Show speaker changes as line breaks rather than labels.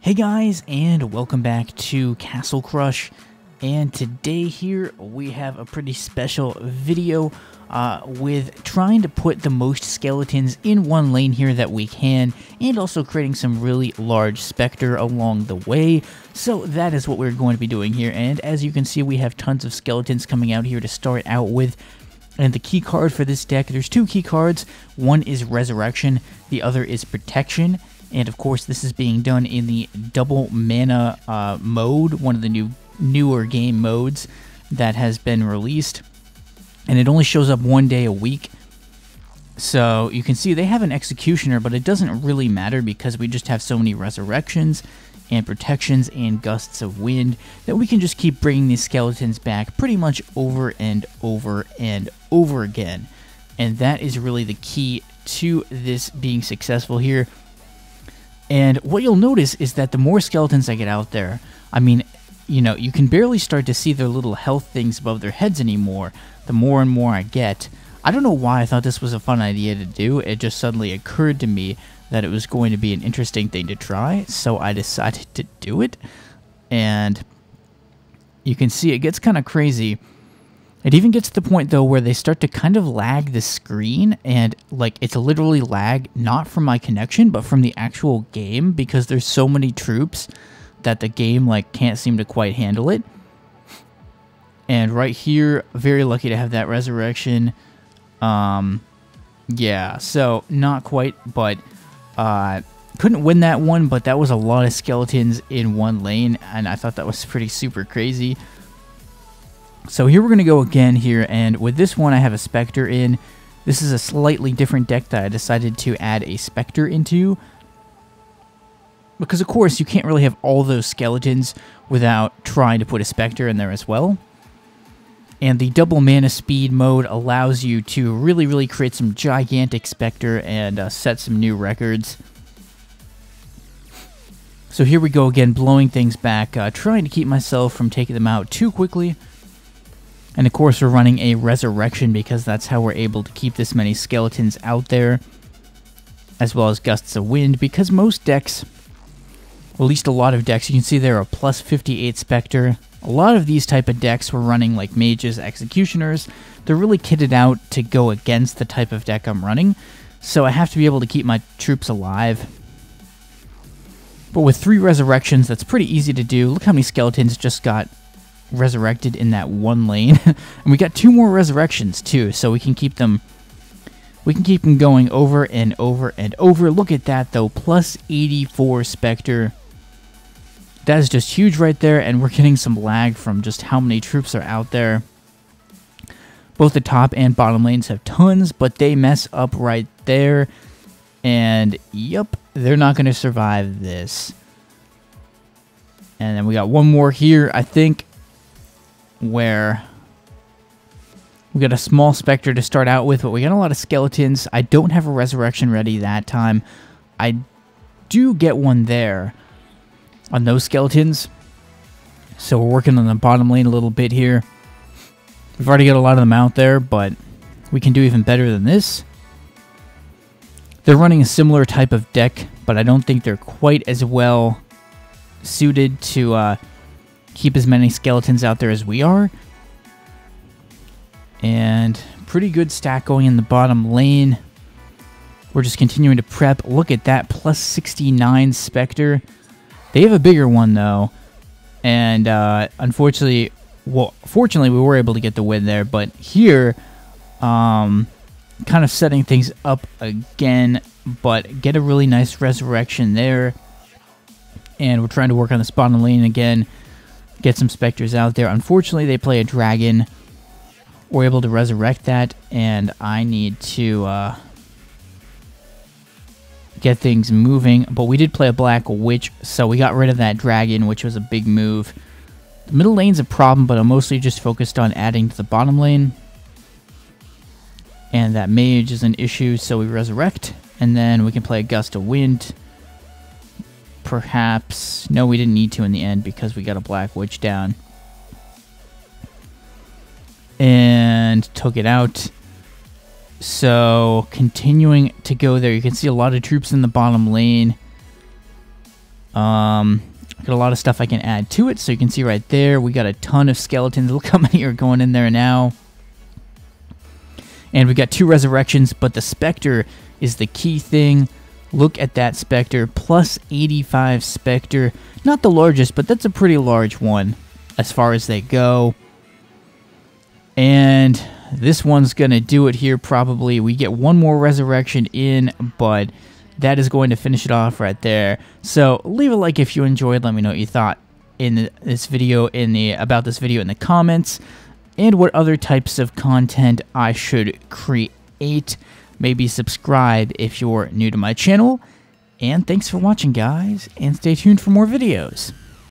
Hey guys, and welcome back to Castle Crush. And today here we have a pretty special video with trying to put the most skeletons in one lane here that we can, and also creating some really large spectre along the way. So that is what we're going to be doing here, and as you can see we have tons of skeletons coming out here to start out with. And the key card for this deck, there's two key cards. One is Resurrection, the other is Protection. And of course, this is being done in the double mana mode, one of the newer game modes that has been released. And it only shows up one day a week. So you can see they have an Executioner, but it doesn't really matter because we just have so many Resurrections and Protections and Gusts of Wind that we can just keep bringing these skeletons back pretty much over and over and over again. And that is really the key to this being successful here. And what you'll notice is that the more skeletons I get out there, I mean, you know, you can barely start to see their little health things above their heads anymore, the more and more I get. I don't know why I thought this was a fun idea to do. It just suddenly occurred to me that it was going to be an interesting thing to try, so I decided to do it. And you can see it gets kind of crazy. It even gets to the point, though, where they start to kind of lag the screen, and, like, it's literally lag, not from my connection, but from the actual game, because there's so many troops that the game, like, can't seem to quite handle it. And right here, very lucky to have that Resurrection. Yeah, so, not quite, but, couldn't win that one, but that was a lot of skeletons in one lane, and I thought that was pretty super crazy. So here we're going to go again here, and with this one I have a Spectre in. This is a slightly different deck that I decided to add a Spectre into. Because of course you can't really have all those skeletons without trying to put a Spectre in there as well. And the double mana speed mode allows you to really create some gigantic Spectre and set some new records. So here we go again, blowing things back, trying to keep myself from taking them out too quickly. And of course we're running a Resurrection because that's how we're able to keep this many skeletons out there, as well as Gusts of Wind, because most decks, or at least a lot of decks, you can see there are plus 58 Spectre. A lot of these type of decks were running like Mages, Executioners. They're really kitted out to go against the type of deck I'm running, so I have to be able to keep my troops alive. But with 3 Resurrections, that's pretty easy to do. Look how many skeletons just got resurrected in that one lane. And we got 2 more Resurrections too, so we can keep them going over and over and over. Look at that though, plus 84 Spectre. That is just huge right there, and we're getting some lag from just how many troops are out there. Both the top and bottom lanes have tons, but they mess up right there. And yep, they're not going to survive this. And then we got one more here, I think, where we got a small Spectre to start out with, but we got a lot of skeletons. I don't have a Resurrection ready that time. I do get one there on those skeletons, so we're working on the bottom lane a little bit here. We've already got a lot of them out there, but we can do even better than this. They're running a similar type of deck, but I don't think they're quite as well suited to keep as many skeletons out there as we are. And pretty good stack going in the bottom lane. We're just continuing to prep. Look at that, plus 69 Spectre. They have a bigger one though, and unfortunately, well, fortunately we were able to get the win there, but here, kind of setting things up again, but get a really nice Resurrection there. And we're trying to work on this bottom lane again, get some Spectres out there. Unfortunately, they play a Dragon. We're able to resurrect that, and I need to get things moving. But we did play a Black Witch, so we got rid of that Dragon, which was a big move. The middle lane's a problem, but I'm mostly just focused on adding to the bottom lane. And that Mage is an issue, so we resurrect. And then we can play a Gust of Wind. Perhaps. No, we didn't need to in the end because we got a Black Witch down. And took it out. So, continuing to go there. You can see a lot of troops in the bottom lane. Got a lot of stuff I can add to it, so you can see right there, we got a ton of skeletons. Look how many are going in there now. And we got 2 resurrections, but the spectre is the key thing. Look at that spectre, plus 85 spectre. Not the largest, but that's a pretty large one as far as they go. And this one's going to do it here probably. We get 1 more resurrection in, but that is going to finish it off right there. So leave a like if you enjoyed. Let me know what you thought in this video, about this video in the comments, and what other types of content I should create. Maybe subscribe if you're new to my channel. And thanks for watching, guys, and stay tuned for more videos.